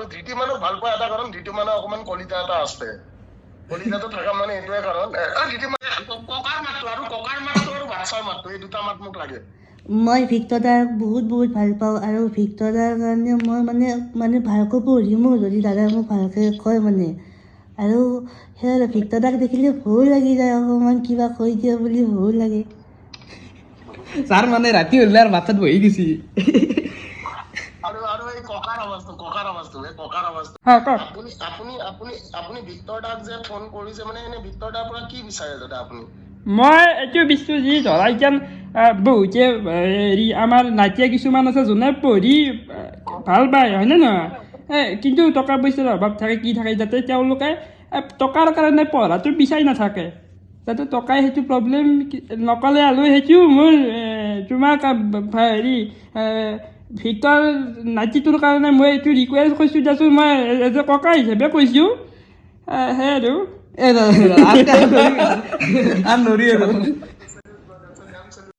আৰু ধৃতি মানুহ ভাল পোৱা এটা কাৰণ ধৃতি মানুহ অকমান কলিতা এটা আছে কলিতাটো থকা মানে এইটোৱে কাৰণ ধৃতি মানে ককাৰ মাতটো আৰু বাচ্চাৰ মাতটো এই দুটা মাত মোক লাগে মই ভিক্টৰদাক বহুত ভাল পাওঁ আৰু ভিক্টৰদাৰ কাৰণে মই মানে ভালকৈ পঢ়িমো যদি দাদাই মোক ভালকৈ কয় মানে আৰু সেই ভিক্টৰদাক দেখিলে ভয় লাগি যায় অকণমান কিবা কৈ দিয়ে বুলি ভয় লাগে ছাৰ মানে ৰাতি হ'লে আৰু মাথাত বহি গৈছে আৰু এই ককাৰ আৱাজটো হা কওক আপুনি ভিক্টৰদাক যে ফোন কৰিছে মানে এনে ভিক্টৰদাৰ পৰা কি বিচাৰে দাদা আপুনি মই এইটো বিচাৰোঁ যি ধৰা এতিয়া বহুতে হেৰি আমাৰ নাটীয়া কিছুমান আছে যোনে পঢ়ি ভাল পায় হয়নে নহয় কিন্তু টকা পইচাৰ অভাৱ থাকে কি থাকে যাতে তেওঁলোকে টকাৰ কাৰণে পঢ়াটো বিচাৰি নাথাকে যাতে টকাই সেইটো প্ৰব্লেম নকলে আৰু সেইটো মোৰ তোমাক হেৰি ভিক্টৰ নাতিটোৰ কাৰণে মই এইটো ৰিকুৱেষ্ট কৰিছোঁ দিয়াচোন মই এজ এ ককা হিচাপে কৈছোঁ সেই আৰু আৰ নড়ি